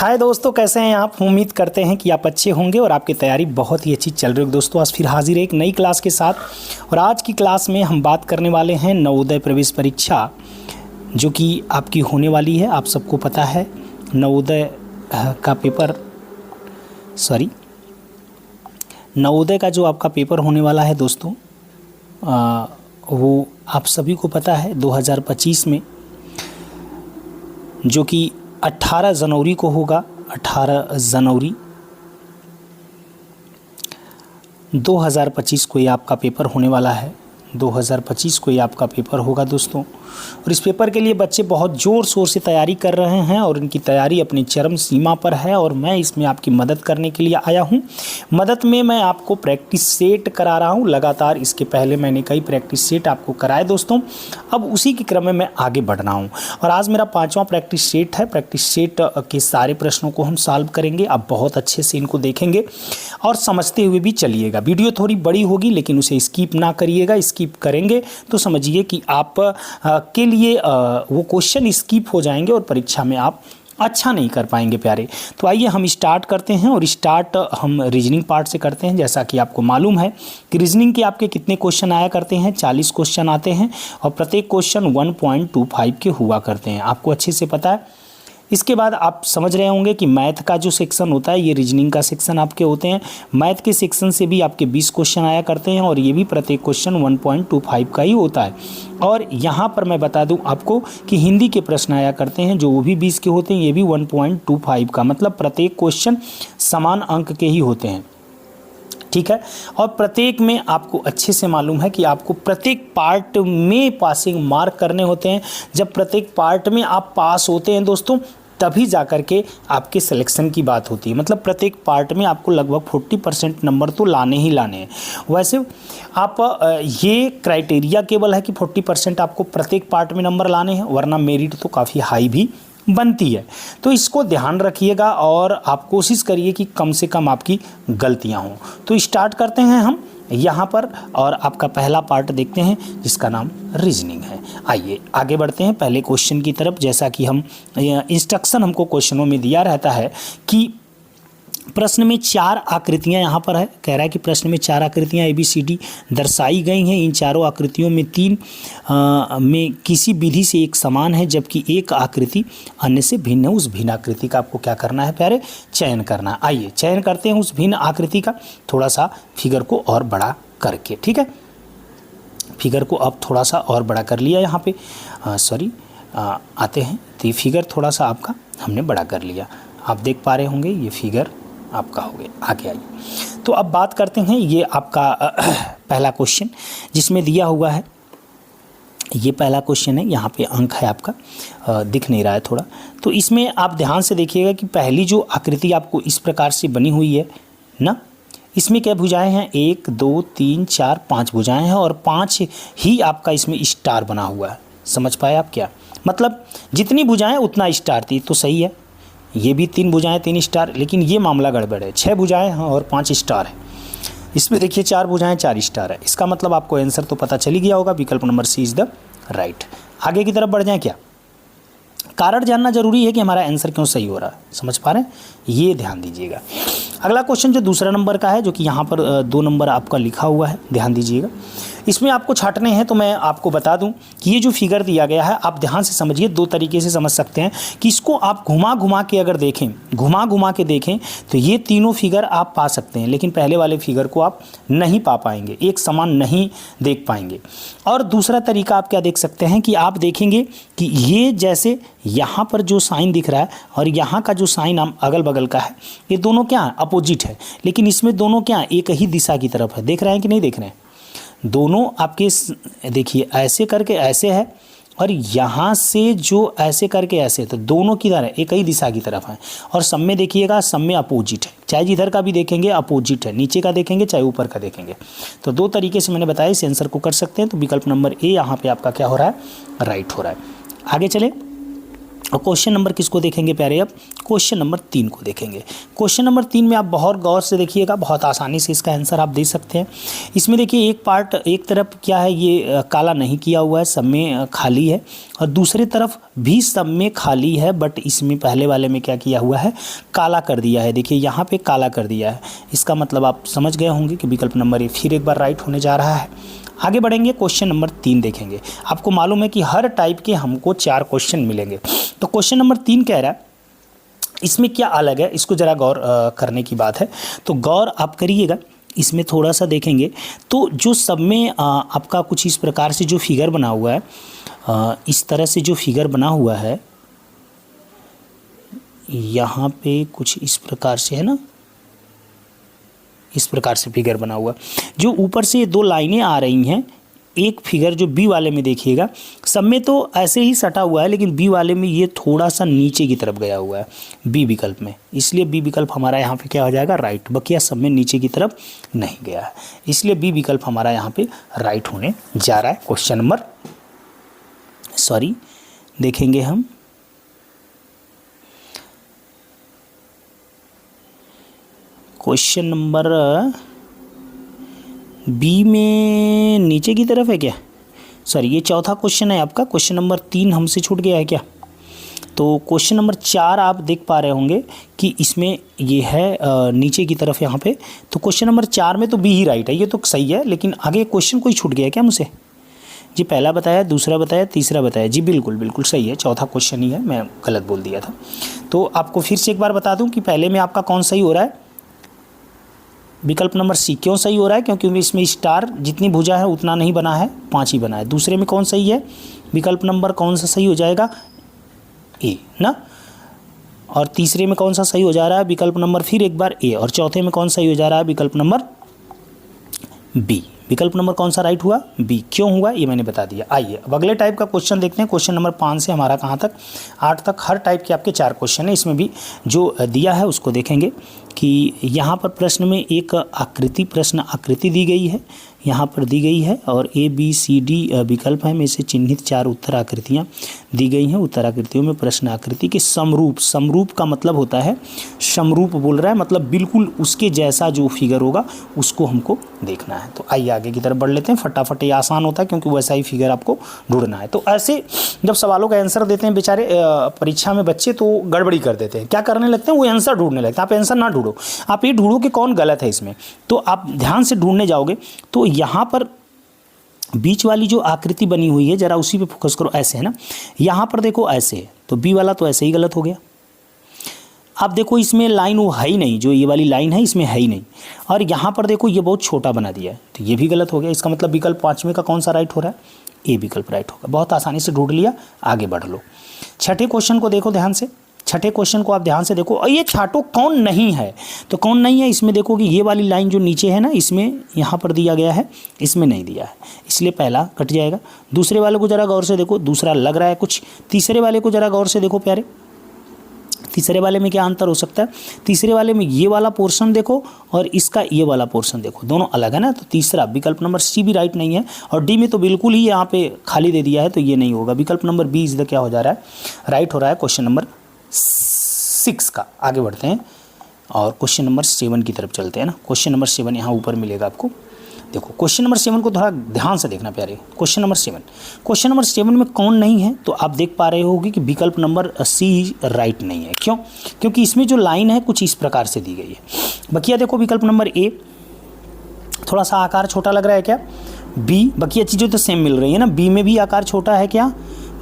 हाय दोस्तों, कैसे हैं आप। उम्मीद करते हैं कि आप अच्छे होंगे और आपकी तैयारी बहुत ही अच्छी चल रही है। दोस्तों आज फिर हाजिर है एक नई क्लास के साथ और आज की क्लास में हम बात करने वाले हैं नवोदय प्रवेश परीक्षा जो कि आपकी होने वाली है। आप सबको पता है नवोदय का पेपर नवोदय का जो आपका पेपर होने वाला है दोस्तों वो आप सभी को पता है 2025 में जो कि 18 जनवरी को होगा। 18 जनवरी 2025 को ये आपका पेपर होने वाला है। 2025 को ये आपका पेपर होगा दोस्तों और इस पेपर के लिए बच्चे बहुत ज़ोर शोर से तैयारी कर रहे हैं और इनकी तैयारी अपनी चरम सीमा पर है और मैं इसमें आपकी मदद करने के लिए आया हूं। मदद में मैं आपको प्रैक्टिस सेट करा रहा हूं लगातार। इसके पहले मैंने कई प्रैक्टिस सेट आपको कराए दोस्तों, अब उसी के क्रम में मैं आगे बढ़ रहा हूँ और आज मेरा 5वां प्रैक्टिस सेट है। प्रैक्टिस सेट के सारे प्रश्नों को हम सॉल्व करेंगे। आप बहुत अच्छे से इनको देखेंगे और समझते हुए भी चलिएगा। वीडियो थोड़ी बड़ी होगी लेकिन उसे स्किप ना करिएगा। स्किप करेंगे तो समझिए कि आप के लिए वो क्वेश्चन स्किप हो जाएंगे और परीक्षा में आप अच्छा नहीं कर पाएंगे प्यारे। तो आइए हम स्टार्ट करते हैं और स्टार्ट हम रीजनिंग पार्ट से करते हैं। जैसा कि आपको मालूम है कि रीजनिंग के आपके कितने क्वेश्चन आया करते हैं, 40 क्वेश्चन आते हैं और प्रत्येक क्वेश्चन 1.25 के हुआ करते हैं, आपको अच्छे से पता है। इसके बाद आप समझ रहे होंगे कि मैथ का जो सेक्शन होता है ये रीजनिंग का सेक्शन आपके होते हैं। मैथ के सेक्शन से भी आपके 20 क्वेश्चन आया करते हैं और ये भी प्रत्येक क्वेश्चन 1.25 का ही होता है। और यहाँ पर मैं बता दूं आपको कि हिंदी के प्रश्न आया करते हैं जो वो भी 20 के होते हैं, ये भी 1.25 का, मतलब प्रत्येक क्वेश्चन समान अंक के ही होते हैं, ठीक है। और प्रत्येक में आपको अच्छे से मालूम है कि आपको प्रत्येक पार्ट में पासिंग मार्क करने होते हैं। जब प्रत्येक पार्ट में आप पास होते हैं दोस्तों तभी जाकर के आपके सिलेक्शन की बात होती है। मतलब प्रत्येक पार्ट में आपको लगभग 40% नंबर तो लाने ही लाने हैं। वैसे आप ये क्राइटेरिया केवल है कि 40% आपको प्रत्येक पार्ट में नंबर लाने हैं, वरना मेरिट तो काफ़ी हाई भी बनती है। तो इसको ध्यान रखिएगा और आप कोशिश करिए कि कम से कम आपकी गलतियां हों। तो स्टार्ट करते हैं हम यहाँ पर और आपका पहला पार्ट देखते हैं जिसका नाम रीजनिंग है। आइए आगे बढ़ते हैं पहले क्वेश्चन की तरफ। जैसा कि हम इंस्ट्रक्शन हमको क्वेश्चनों में दिया रहता है कि प्रश्न में 4 आकृतियां यहाँ पर है। कह रहा है कि प्रश्न में 4 आकृतियां ABCD दर्शाई गई हैं। इन चारों आकृतियों में 3 में किसी विधि से एक समान है जबकि एक आकृति अन्य से भिन्न है। उस भिन्न आकृति का आपको क्या करना है प्यारे, चयन करना है। आइए चयन करते हैं उस भिन्न आकृति का, थोड़ा सा फिगर को और बड़ा करके, ठीक है। फिगर को अब थोड़ा सा और बड़ा कर लिया यहाँ पे, आते हैं तो ये फिगर थोड़ा सा आपका हमने बड़ा कर लिया। आप देख पा रहे होंगे ये फिगर आपका हो गया। आगे आइए तो अब बात करते हैं ये आपका पहला क्वेश्चन जिसमें दिया हुआ है। ये पहला क्वेश्चन है, यहाँ पे अंक है आपका, दिख नहीं रहा है थोड़ा, तो इसमें आप ध्यान से देखिएगा कि पहली जो आकृति आपको इस प्रकार से बनी हुई है ना, इसमें क्या भुजाएं हैं, 1 2 3 4 5 भुजाएं हैं और 5 ही आपका इसमें स्टार बना हुआ है। समझ पाए आप क्या, मतलब जितनी भुजाएं उतना स्टार थी तो सही है। ये भी 3 भुजाएं 3 स्टार, लेकिन ये मामला गड़बड़ है। 6 भुजाएं हैं और 5 स्टार है। इसमें देखिए 4 भुजाएं 4 स्टार है। इसका मतलब आपको आंसर तो पता चल ही गया होगा, विकल्प number C is the right. आगे की तरफ बढ़ जाएं क्या, कारण जानना जरूरी है कि हमारा आंसर क्यों सही हो रहा है। समझ पा रहे हैं, ये ध्यान दीजिएगा। अगला क्वेश्चन जो दूसरा नंबर का है, जो कि यहाँ पर 2 नंबर आपका लिखा हुआ है, ध्यान दीजिएगा। इसमें आपको छांटने हैं तो मैं आपको बता दूं कि ये जो फिगर दिया गया है आप ध्यान से समझिए। 2 तरीके से समझ सकते हैं कि इसको आप घुमा घुमा के अगर देखें, घुमा घुमा के देखें तो ये तीनों फिगर आप पा सकते हैं, लेकिन पहले वाले फिगर को आप नहीं पा पाएंगे, एक समान नहीं देख पाएंगे। और दूसरा तरीका आप क्या देख सकते हैं कि आप देखेंगे कि ये जैसे यहाँ पर जो साइन दिख रहा है और यहाँ का जो साइन हम अगल बगल का है, ये दोनों क्या अपोजिट है, लेकिन इसमें दोनों क्या एक ही दिशा की तरफ है। देख रहे हैं कि नहीं देख रहे हैं, दोनों आपके देखिए ऐसे करके ऐसे है और यहाँ से जो ऐसे करके ऐसे, तो दोनों किधर है, एक ही दिशा की तरफ है। और सब में देखिएगा, सब में अपोजिट है, चाहे जिधर का भी देखेंगे अपोजिट है, नीचे का देखेंगे चाहे ऊपर का देखेंगे। तो 2 तरीके से मैंने बताया इस आंसर को कर सकते हैं। तो विकल्प नंबर ए यहाँ पे आपका क्या हो रहा है, राइट हो रहा है। आगे चले, और क्वेश्चन नंबर किसको देखेंगे प्यारे? अब क्वेश्चन नंबर 3 को देखेंगे। क्वेश्चन नंबर 3 में आप बहुत गौर से देखिएगा, बहुत आसानी से इसका आंसर आप दे सकते हैं। इसमें देखिए एक पार्ट, एक तरफ क्या है, ये काला नहीं किया हुआ है, सब में खाली है, और दूसरी तरफ भी सब में खाली है, बट इसमें पहले वाले में क्या किया हुआ है, काला कर दिया है। देखिए यहाँ पे काला कर दिया है, इसका मतलब आप समझ गए होंगे कि विकल्प नंबर ए फिर एक बार राइट होने जा रहा है। आगे बढ़ेंगे, क्वेश्चन नंबर 3 देखेंगे। आपको मालूम है कि हर टाइप के हमको 4 क्वेश्चन मिलेंगे। तो क्वेश्चन नंबर 3 कह रहा है इसमें क्या अलग है, इसको ज़रा गौर करने की बात है, तो गौर आप करिएगा। इसमें थोड़ा सा देखेंगे तो जो सब में आपका कुछ इस प्रकार से जो फिगर बना हुआ है, इस तरह से जो फिगर बना हुआ है यहाँ पे कुछ इस प्रकार से है ना, इस प्रकार से फिगर बना हुआ, जो ऊपर से 2 लाइनें आ रही हैं। एक फिगर जो बी वाले में देखिएगा, सब में तो ऐसे ही सटा हुआ है, लेकिन बी वाले में ये थोड़ा सा नीचे की तरफ गया हुआ है बी विकल्प में, इसलिए बी विकल्प हमारा यहाँ पे क्या हो जाएगा, राइट। बकिया सब में नीचे की तरफ नहीं गया है, इसलिए बी विकल्प हमारा यहाँ पे राइट होने जा रहा है। क्वेश्चन नंबर देखेंगे हम क्वेश्चन नंबर बी में नीचे की तरफ है क्या, ये चौथा क्वेश्चन है आपका। क्वेश्चन नंबर 3 हमसे छूट गया है क्या? तो क्वेश्चन नंबर 4 आप देख पा रहे होंगे कि इसमें ये है नीचे की तरफ यहाँ पे। तो क्वेश्चन नंबर 4 में तो बी ही राइट है, ये तो सही है, लेकिन आगे क्वेश्चन कोई छूट गया क्या मुझसे? जी पहला बताया, दूसरा बताया, तीसरा बताया। जी बिल्कुल सही है, चौथा क्वेश्चन ही है, मैं गलत बोल दिया था। तो आपको फिर से एक बार बता दूँ कि पहले में आपका कौन सही हो रहा है, विकल्प नंबर सी। क्यों सही हो रहा है? क्योंकि इसमें स्टार जितनी भुजा है उतना नहीं बना है, 5 ही बना है। दूसरे में कौन सही है, विकल्प नंबर कौन सा सही हो जाएगा, ए ना। और तीसरे में कौन सा सही हो जा रहा है, विकल्प नंबर फिर एक बार ए। और चौथे में कौन सही हो जा रहा है, विकल्प नंबर बी। विकल्प नंबर कौन सा राइट हुआ, बी। क्यों हुआ ये मैंने बता दिया। आइए अब अगले टाइप का क्वेश्चन देखते हैं। क्वेश्चन नंबर 5 से हमारा कहाँ तक, 8 तक हर टाइप के आपके 4 क्वेश्चन है। इसमें भी जो दिया है उसको देखेंगे कि यहाँ पर प्रश्न में एक आकृति दी गई है, यहाँ पर दी गई है, और ए बी सी डी विकल्प है में से चिन्हित 4 उत्तर आकृतियाँ दी गई हैं। उत्तर आकृतियों में प्रश्न आकृति के समरूप का मतलब होता है, समरूप बोल रहा है मतलब बिल्कुल उसके जैसा जो फिगर होगा उसको हमको देखना है। तो आइए आगे की तरफ बढ़ लेते हैं, फटाफट। ये आसान होता है क्योंकि वैसा ही फिगर आपको ढूंढना है। तो ऐसे जब सवालों का आंसर देते हैं बेचारे परीक्षा में बच्चे, तो गड़बड़ी कर देते हैं, क्या करने लगते हैं, वो आंसर ढूंढने लगते हैं। आप आंसर ना ढूंढो, आप ये ढूंढो कि कौन गलत है इसमें। तो आप ध्यान से ढूंढने जाओगे तो यहाँ पर बीच वाली जो आकृति बनी हुई है जरा उसी पे फोकस करो। ऐसे है ना, यहाँ पर देखो ऐसे है, तो बी वाला तो ऐसे ही गलत हो गया। अब देखो इसमें लाइन वो है ही नहीं, जो ये वाली लाइन है इसमें है ही नहीं। और यहाँ पर देखो ये बहुत छोटा बना दिया है, तो ये भी गलत हो गया। इसका मतलब विकल्प 5वें का कौन सा राइट हो रहा है, ए विकल्प राइट होगा। बहुत आसानी से ढूंढ लिया, आगे बढ़ लो। छठे क्वेश्चन को देखो ध्यान से, छठे क्वेश्चन को आप ध्यान से देखो। और ये छाटो कौन नहीं है, तो कौन नहीं है इसमें देखो कि ये वाली लाइन जो नीचे है ना, इसमें यहाँ पर दिया गया है, इसमें नहीं दिया है, इसलिए पहला कट जाएगा। दूसरे वाले को जरा गौर से देखो, दूसरा लग रहा है कुछ। तीसरे वाले को जरा गौर से देखो प्यारे, तीसरे वाले में क्या अंतर हो सकता है। तीसरे वाले में ये वाला पोर्शन देखो और इसका ये वाला पोर्शन देखो, दोनों अलग है ना। तो तीसरा विकल्प नंबर सी भी राइट नहीं है, और डी में तो बिल्कुल ही यहाँ पे खाली दे दिया है, तो ये नहीं होगा। विकल्प नंबर बी इधर क्या हो जा रहा है, राइट हो रहा है। क्वेश्चन नंबर 6 का आगे बढ़ते हैं और क्वेश्चन नंबर 7 की तरफ चलते हैं ना। क्वेश्चन नंबर 7 यहाँ ऊपर मिलेगा आपको। देखो क्वेश्चन नंबर 7 को थोड़ा ध्यान से देखना प्यारे। क्वेश्चन नंबर 7 में कौन नहीं है, तो आप देख पा रहे होगे कि विकल्प नंबर सी राइट नहीं है। क्यों? क्योंकि इसमें जो लाइन है कुछ इस प्रकार से दी गई है। बकिया देखो विकल्प नंबर ए, थोड़ा सा आकार छोटा लग रहा है क्या। बी, बकिया चीज़ें तो सेम मिल रही है ना, बी में भी आकार छोटा है क्या,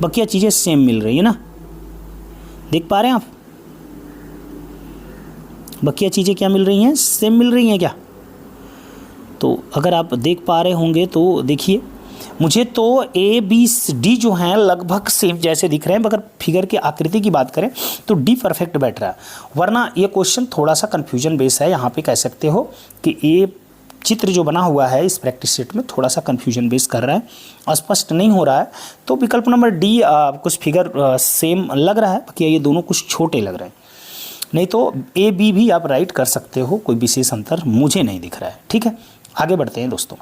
बकिया चीज़ें सेम मिल रही है ना, देख पा रहे हैं आप। बकिया चीज़ें क्या मिल रही हैं, सेम मिल रही हैं क्या। तो अगर आप देख पा रहे होंगे तो देखिए, मुझे तो ए बी डी जो हैं लगभग सेम जैसे दिख रहे हैं, मगर फिगर की आकृति की बात करें तो डी परफेक्ट बैठ रहा है। वरना ये क्वेश्चन थोड़ा सा कन्फ्यूजन बेस है। यहाँ पे कह सकते हो कि ए चित्र जो बना हुआ है इस प्रैक्टिस सेट में थोड़ा सा कन्फ्यूजन बेस कर रहा है, स्पष्ट नहीं हो रहा है। तो विकल्प नंबर डी कुछ फिगर सेम लग रहा है, बाकी ये दोनों कुछ छोटे लग रहे हैं। नहीं तो ए बी भी आप राइट कर सकते हो, कोई विशेष अंतर मुझे नहीं दिख रहा है। ठीक है, आगे बढ़ते हैं दोस्तों।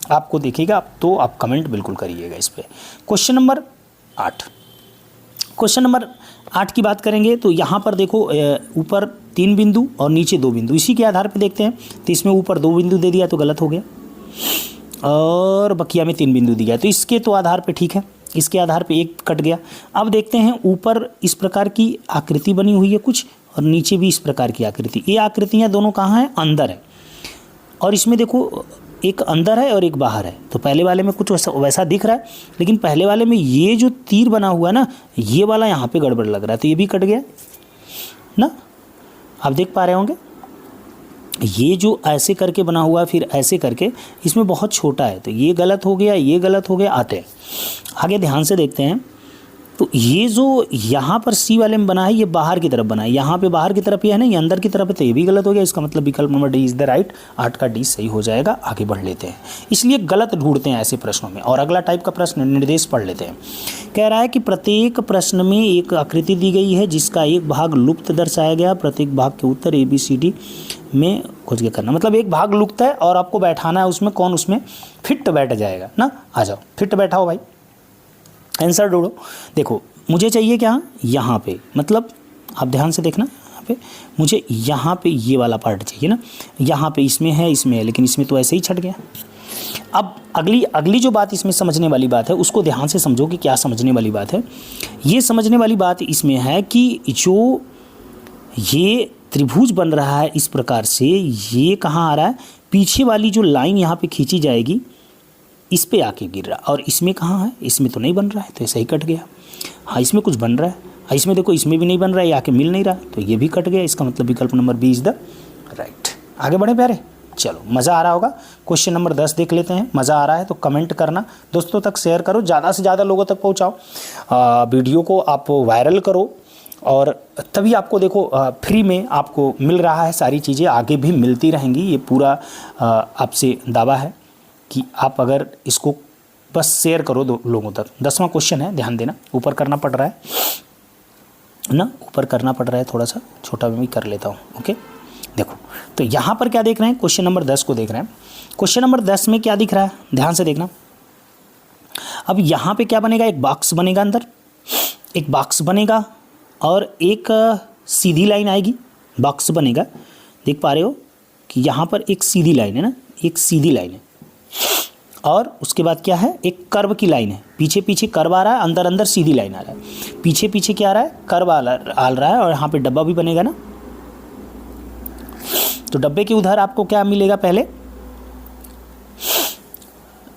आपको देखिएगा तो आप कमेंट बिल्कुल करिएगा इस पर। क्वेश्चन नंबर 8, क्वेश्चन नंबर 8 की बात करेंगे तो यहाँ पर देखो ऊपर 3 बिंदु और नीचे 2 बिंदु, इसी के आधार पे देखते हैं। तो इसमें ऊपर 2 बिंदु दे दिया तो गलत हो गया, और बकिया में 3 बिंदु दिया, तो इसके तो आधार पे ठीक है, इसके आधार पे एक कट गया। अब देखते हैं ऊपर इस प्रकार की आकृति बनी हुई है कुछ, और नीचे भी इस प्रकार की आकृति। ये आकृतियाँ दोनों कहाँ हैं? अंदर है, और इसमें देखो एक अंदर है और एक बाहर है। तो पहले वाले में कुछ वैसा दिख रहा है, लेकिन पहले वाले में ये जो तीर बना हुआ है ना, ये वाला यहाँ पे गड़बड़ लग रहा है, तो ये भी कट गया ना। आप देख पा रहे होंगे ये जो ऐसे करके बना हुआ है, फिर ऐसे करके, इसमें बहुत छोटा है, तो ये गलत हो गया, ये गलत हो गया। आते हैं आगे, ध्यान से देखते हैं। तो ये जो यहाँ पर सी वाले में बना है, ये बाहर की तरफ बना है, यहाँ पे बाहर की तरफ ये है ना, ये अंदर की तरफ है, तो ये भी गलत हो गया। इसका मतलब विकल्प number D is the right, 8 का डी सही हो जाएगा। आगे बढ़ लेते हैं, इसलिए गलत ढूंढते हैं ऐसे प्रश्नों में। और अगला टाइप का प्रश्न निर्देश पढ़ लेते हैं। कह रहा है कि प्रत्येक प्रश्न में एक आकृति दी गई है जिसका एक भाग लुप्त दर्शाया गया, प्रत्येक भाग के उत्तर ABCD में खोज के करना। मतलब एक भाग लुप्त है और आपको बैठाना है उसमें, कौन उसमें फिट बैठ जाएगा ना। आ जाओ, फिट बैठाओ भाई, आंसर ढूंढो। देखो मुझे चाहिए क्या, यहाँ पे, मतलब आप ध्यान से देखना, यहाँ पे मुझे यहाँ पे ये वाला पार्ट चाहिए ना, यहाँ पे इसमें है, इसमें है, लेकिन इसमें तो ऐसे ही छट गया। अब अगली जो बात इसमें समझने वाली बात है, उसको ध्यान से समझो कि क्या समझने वाली बात है। ये समझने वाली बात इसमें है कि जो ये त्रिभुज बन रहा है इस प्रकार से, ये कहाँ आ रहा है, पीछे वाली जो लाइन यहाँ पे खींची जाएगी इस पे आके गिर रहा, और इसमें कहाँ है, इसमें तो नहीं बन रहा है, तो ऐसा ही कट गया। हाँ इसमें कुछ बन रहा है, इसमें देखो इसमें भी नहीं बन रहा है, ये आके मिल नहीं रहा, तो ये भी कट गया। इसका मतलब विकल्प number B is the right. आगे बढ़े प्यारे, चलो मज़ा आ रहा होगा। क्वेश्चन नंबर 10 देख लेते हैं। मज़ा आ रहा है तो कमेंट करना, दोस्तों तक शेयर करो, ज़्यादा से ज़्यादा लोगों तक पहुँचाओ, वीडियो को आप वायरल करो, और तभी आपको देखो फ्री में आपको मिल रहा है सारी चीज़ें, आगे भी मिलती रहेंगी। ये पूरा आपसे दावा है कि आप अगर इसको बस शेयर करो दो लोगों तक। 10वां क्वेश्चन है, ध्यान देना, ऊपर करना पड़ रहा है ना, ऊपर करना पड़ रहा है, थोड़ा सा छोटा भी कर लेता हूँ। ओके देखो, तो यहाँ पर क्या देख रहे हैं, क्वेश्चन नंबर 10 को देख रहे हैं। क्वेश्चन नंबर 10 में क्या दिख रहा है, ध्यान से देखना। अब यहाँ पे क्या बनेगा, एक बॉक्स बनेगा, अंदर एक बॉक्स बनेगा और एक सीधी लाइन आएगी, बॉक्स बनेगा। देख पा रहे हो कि यहाँ पर एक सीधी लाइन है ना, एक सीधी लाइन है, और उसके बाद क्या है, एक कर्व की लाइन है। पीछे पीछे कर्व आ रहा है, अंदर अंदर सीधी लाइन आ रहा है। पीछे पीछे क्या आ रहा है, कर्व आ रहा है, और यहाँ पे डब्बा भी बनेगा ना। तो डब्बे के उधर आपको क्या मिलेगा, पहले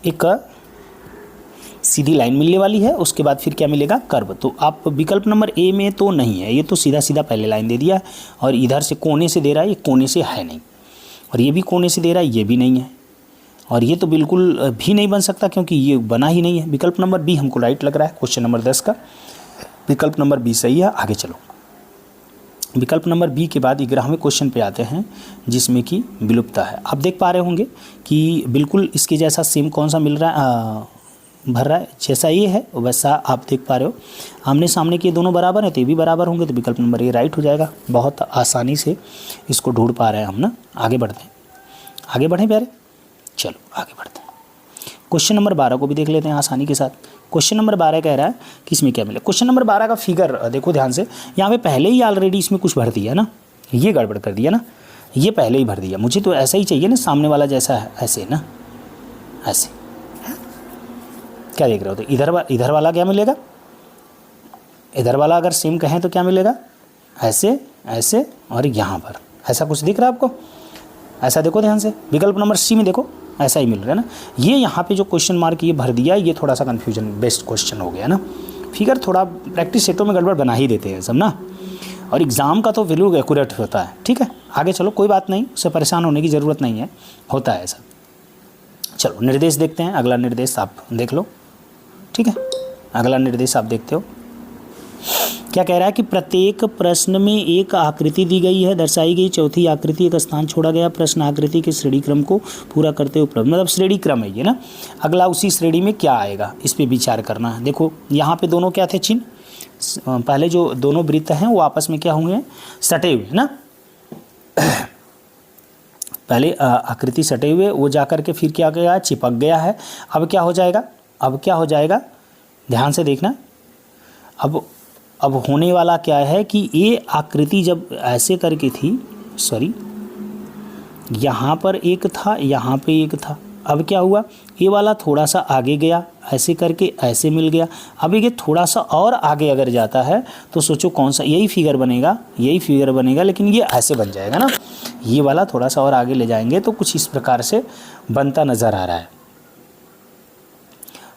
एक सीधी लाइन मिलने वाली है, उसके बाद फिर क्या मिलेगा, कर्व। तो आप विकल्प नंबर ए में तो नहीं है, ये तो सीधा सीधा पहले लाइन दे दिया, और इधर से कोने से दे रहा है, ये कोने से है नहीं, और ये भी कोने से दे रहा है, ये भी नहीं है, और ये तो बिल्कुल भी नहीं बन सकता क्योंकि ये बना ही नहीं है। विकल्प नंबर बी हमको राइट लग रहा है। क्वेश्चन नंबर 10 का विकल्प नंबर बी सही है। आगे चलो, विकल्प नंबर बी के बाद 11वें क्वेश्चन पे आते हैं, जिसमें कि विलुप्तता है। आप देख पा रहे होंगे कि बिल्कुल इसके जैसा सेम कौन सा मिल रहा है, भर रहा है, जैसा ये है वैसा आप देख पा रहे हो। आमने सामने के दोनों बराबर हैं, तो ये भी बराबर होंगे, तो विकल्प नंबर ए राइट हो जाएगा। बहुत आसानी से इसको ढूंढ पा रहे हैं हम ना। आगे बढ़ते हैं, आगे बढ़ें प्यारे, चलो आगे बढ़ते हैं। क्वेश्चन नंबर 12 को भी देख लेते हैं आसानी के साथ। क्वेश्चन नंबर 12 कह रहा है कि इसमें क्या मिला। क्वेश्चन नंबर 12 का फिगर देखो ध्यान से, यहाँ पे पहले ही ऑलरेडी इसमें कुछ भर दिया ना, ये गड़बड़ कर दिया ना, ये पहले ही भर दिया। मुझे तो ऐसा ही चाहिए ना, सामने वाला जैसा है ऐसे ना, ऐसे। क्या देख रहे हो, तो इधर वाला क्या मिलेगा, इधर वाला अगर सेम कहें तो क्या मिलेगा, ऐसे ऐसे, और यहाँ पर ऐसा कुछ दिख रहा है आपको, ऐसा देखो ध्यान से। विकल्प नंबर सी में देखो ऐसा ही मिल रहा है ना। ये यहाँ पे जो क्वेश्चन मार्क ये भर दिया, ये थोड़ा सा कन्फ्यूजन बेस्ड क्वेश्चन हो गया ना। फिगर थोड़ा प्रैक्टिस सेटों में गड़बड़ बना ही देते हैं सब ना, और एग्ज़ाम का तो वैल्यू एक्यूरेट होता है। ठीक है, आगे चलो, कोई बात नहीं, उससे परेशान होने की ज़रूरत नहीं है, होता है ऐसा। चलो निर्देश देखते हैं, अगला निर्देश आप देख लो। ठीक है, अगला निर्देश आप देखते हो, क्या कह रहा है कि प्रत्येक प्रश्न में एक आकृति दी गई है, दर्शाई गई चौथी आकृति एक स्थान छोड़ा गया, प्रश्न आकृति के श्रेणी क्रम को पूरा करते हुए उपलब्ध, मतलब श्रेणी क्रम है ये ना। अगला उसी श्रेणी में क्या आएगा, इस पे विचार करना है। देखो यहाँ पे दोनों क्या थे चिन्ह, पहले जो दोनों वृत्त हैं वो आपस में क्या होंगे, सटे हुए ना। पहले आकृति सटे हुए, वो जाकर के फिर क्या गया, चिपक गया है। अब क्या हो जाएगा, अब क्या हो जाएगा, ध्यान से देखना। अब अब होने वाला क्या है कि ये आकृति जब ऐसे करके थी, सॉरी, यहाँ पर एक था, यहाँ पे एक था, अब क्या हुआ, ये वाला थोड़ा सा आगे गया, ऐसे करके ऐसे मिल गया। अब ये थोड़ा सा और आगे अगर जाता है तो सोचो कौन सा, यही फिगर बनेगा, यही फिगर बनेगा, लेकिन ये ऐसे बन जाएगा ना। ये वाला थोड़ा सा और आगे ले जाएंगे तो कुछ इस प्रकार से बनता नज़र आ रहा है।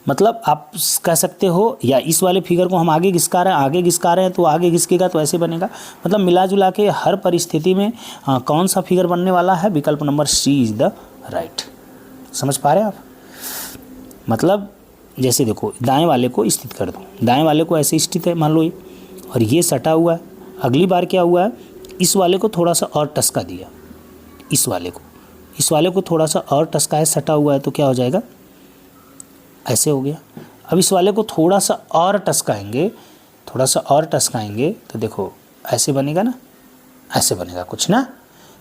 मतलब आप कह सकते हो, या इस वाले फिगर को हम आगे घिसका रहे हैं, आगे घिसका रहे हैं तो आगे घिसकेगा तो ऐसे बनेगा। मतलब मिला जुला के हर परिस्थिति में कौन सा फिगर बनने वाला है, विकल्प number C is the right. समझ पा रहे हैं आप? मतलब जैसे देखो, दाएं वाले को स्थित कर दो, दाएं वाले को ऐसे स्थित है मान लो ये, और ये सटा हुआ है। अगली बार क्या हुआ है, इस वाले को थोड़ा सा और टसका दिया, इस वाले को थोड़ा सा और टसका है, सटा हुआ है, तो क्या हो जाएगा, ऐसे हो गया। अब इस वाले को थोड़ा सा और टसकाएंगे, थोड़ा सा और टसकाएंगे तो देखो ऐसे बनेगा ना, ऐसे बनेगा कुछ ना।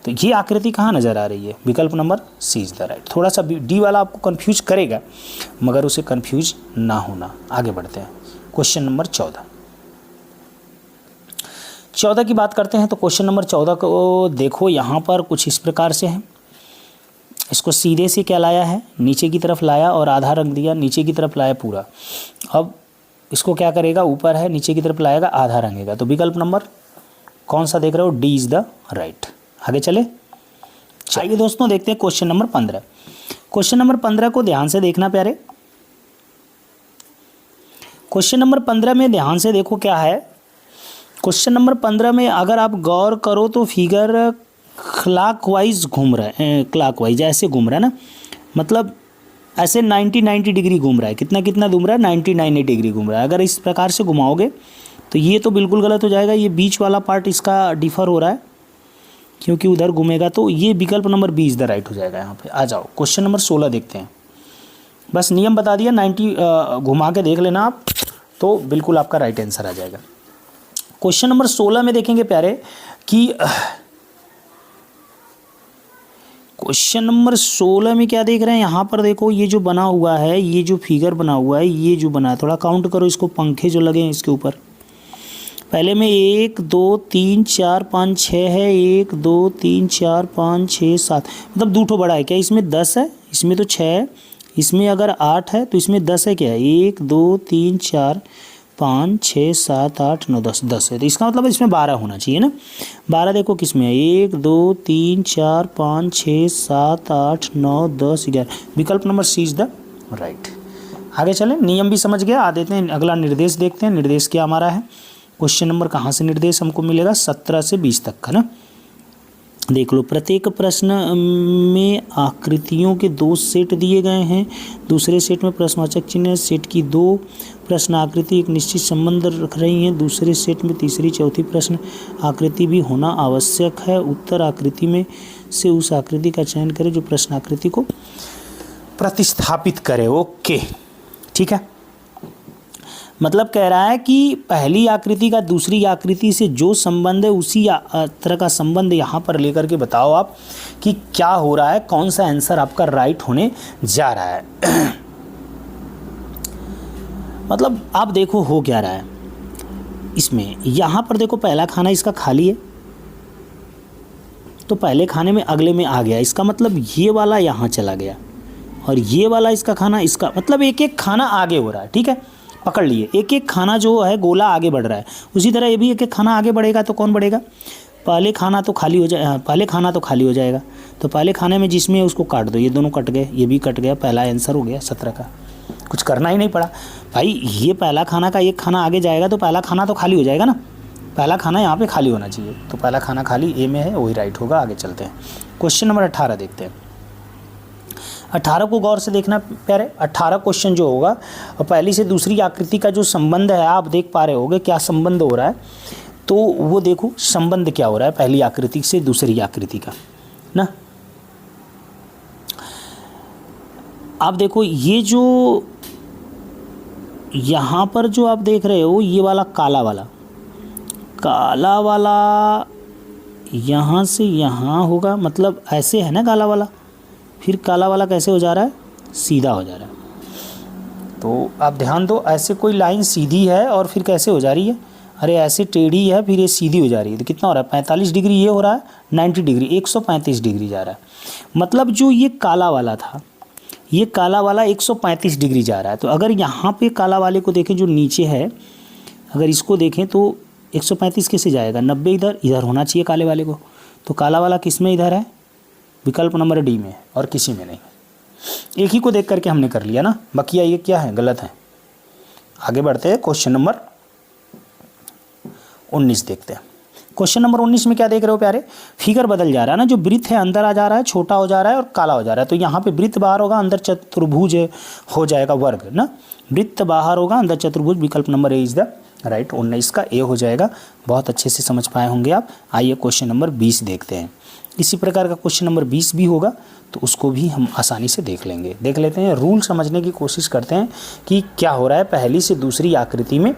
तो ये आकृति कहाँ नज़र आ रही है, विकल्प number C is the right. थोड़ा सा डी वाला आपको कंफ्यूज करेगा, मगर उसे कंफ्यूज ना होना। आगे बढ़ते हैं, क्वेश्चन नंबर 14 की बात करते हैं। तो क्वेश्चन नंबर 14 को देखो, यहाँ पर कुछ इस प्रकार से है। इसको सीधे से क्या लाया है, नीचे की तरफ लाया और आधा रंग दिया, नीचे की तरफ लाया पूरा। अब इसको क्या करेगा, ऊपर है, नीचे की तरफ लाएगा, आधा रंगेगा। तो विकल्प नंबर कौन सा देख रहे हो, डी इज़ द राइट। आगे चले, चलिए दोस्तों देखते हैं क्वेश्चन नंबर 15। क्वेश्चन नंबर 15 को ध्यान से देखना प्यारे। क्वेश्चन नंबर 15 में ध्यान से देखो क्या है। क्वेश्चन नंबर 15 में अगर आप गौर करो तो फिगर क्लॉकवाइज घूम रहा है, क्लॉकवाइज ऐसे घूम रहा है ना, मतलब ऐसे 90 डिग्री घूम रहा है। कितना घूम रहा है, 90 डिग्री घूम रहा है। अगर इस प्रकार से घुमाओगे तो ये तो बिल्कुल गलत हो जाएगा, ये बीच वाला पार्ट इसका डिफर हो रहा है क्योंकि उधर घूमेगा, तो ये विकल्प number B is the right हो जाएगा। यहाँ पे आ जाओ, क्वेश्चन नंबर 16 देखते हैं। बस नियम बता दिया, 90 घुमा के देख लेना आप, तो बिल्कुल आपका राइट आंसर आ जाएगा। क्वेश्चन नंबर 16 में देखेंगे प्यारे कि क्वेश्चन नंबर 16 में क्या देख रहे हैं, यहाँ पर देखो ये जो बना हुआ है, ये जो फिगर बना हुआ है, ये जो बना है, थोड़ा काउंट करो इसको, पंखे जो लगे हैं इसके ऊपर। पहले में 1 2 3 4 5 6 है, 1 2 3 4 5 6 7, मतलब दो ठो बड़ा है क्या, इसमें 10 है, इसमें तो 6 है, इसमें अगर 8 है तो इसमें 10 है क्या, 1 2 3 4 5 6 7 8 9 10 है, तो इसका मतलब इसमें 12 होना चाहिए ना। 12 देखो किस में है, 1 2 3 4 5 6 7 8 9 10 11, विकल्प number C is the right. आगे चलें, नियम भी समझ गया, आ देते हैं अगला निर्देश देखते हैं। निर्देश क्या हमारा है, क्वेश्चन नंबर कहाँ से निर्देश हमको मिलेगा, 17 से 20 तक का ना। देख लो, प्रत्येक प्रश्न में आकृतियों के 2 सेट दिए गए हैं। दूसरे सेट में प्रश्नवाचक चिन्ह है। सेट की 2 प्रश्न आकृति एक निश्चित संबंध रख रही हैं। दूसरे सेट में तीसरी चौथी प्रश्न आकृति भी होना आवश्यक है। उत्तर आकृति में से उस आकृति का चयन करें जो प्रश्न आकृति को प्रतिस्थापित करे। ओके, ठीक है। मतलब कह रहा है कि पहली आकृति का दूसरी आकृति से जो संबंध है उसी तरह का संबंध यहाँ पर लेकर के बताओ आप कि क्या हो रहा है, कौन सा आंसर आपका राइट होने जा रहा है। मतलब आप देखो हो क्या रहा है इसमें, यहाँ पर देखो पहला खाना इसका खाली है, तो पहले खाने में अगले में आ गया, इसका मतलब ये वाला यहाँ चला गया और ये वाला इसका खाना, इसका मतलब एक एक खाना आगे हो रहा है। ठीक है, पकड़ लिए, एक एक खाना जो है गोला आगे बढ़ रहा है। उसी तरह ये भी एक एक खाना आगे बढ़ेगा तो कौन बढ़ेगा, पहले खाना तो खाली हो जाए, पहले खाना तो खाली हो जाएगा। तो पहले खाने में जिसमें उसको काट दो, ये दोनों कट गए, ये भी कट गया, पहला आंसर हो गया 17 का। कुछ करना ही नहीं पड़ा भाई, ये पहला खाना का एक खाना आगे जाएगा तो पहला खाना तो खाली हो जाएगा ना, पहला खाना यहाँ पे खाली होना चाहिए, तो पहला खाना खाली ए में है, वही राइट होगा। आगे चलते हैं, क्वेश्चन नंबर 18 देखते हैं। 18 को गौर से देखना प्यारे। 18 क्वेश्चन जो होगा, पहली से दूसरी आकृति का जो संबंध है आप देख पा रहे होगे, क्या संबंध हो रहा है, तो वो देखो संबंध क्या हो रहा है पहली आकृति से दूसरी आकृति का ना। आप देखो ये जो यहाँ पर जो आप देख रहे हो, ये वाला काला वाला यहाँ से यहाँ होगा, मतलब ऐसे है ना काला वाला, फिर काला वाला कैसे हो जा रहा है, सीधा हो जा रहा है। तो आप ध्यान दो, ऐसे कोई लाइन सीधी है और फिर कैसे हो जा रही है, अरे ऐसे टेढ़ी है फिर ये सीधी हो जा रही है, तो कितना हो रहा है 45 डिग्री, ये हो रहा है 90 डिग्री, 135 डिग्री जा रहा है। मतलब जो ये काला वाला था, ये काला वाला 135 डिग्री जा रहा है। तो अगर यहाँ पे काला वाले को देखें जो नीचे है, अगर इसको देखें तो 135 कैसे जाएगा, 90 इधर होना चाहिए काले वाले को। तो काला वाला किस में इधर है, विकल्प नंबर डी में, और किसी में नहीं। एक ही को देख करके हमने कर लिया ना, बाकी ये क्या है, गलत है। आगे बढ़ते हैं, क्वेश्चन नंबर 19 देखते हैं। क्वेश्चन नंबर 19 में क्या देख रहे हो प्यारे, फिगर बदल जा रहा है ना, जो वृत्त है अंदर आ जा रहा है, छोटा हो जा रहा है और काला हो जा रहा है। तो यहाँ पे वृत्त बाहर होगा, अंदर चतुर्भुज हो जाएगा वर्ग ना, वृत्त बाहर होगा, अंदर चतुर्भुज, विकल्प number A is the right. 19 का ए हो जाएगा। बहुत अच्छे से समझ पाए होंगे आप। आइए क्वेश्चन नंबर 20 देखते हैं। इसी प्रकार का क्वेश्चन नंबर 20 भी होगा, तो उसको भी हम आसानी से देख लेंगे। देख लेते हैं, रूल समझने की कोशिश करते हैं कि क्या हो रहा है पहली से दूसरी आकृति में,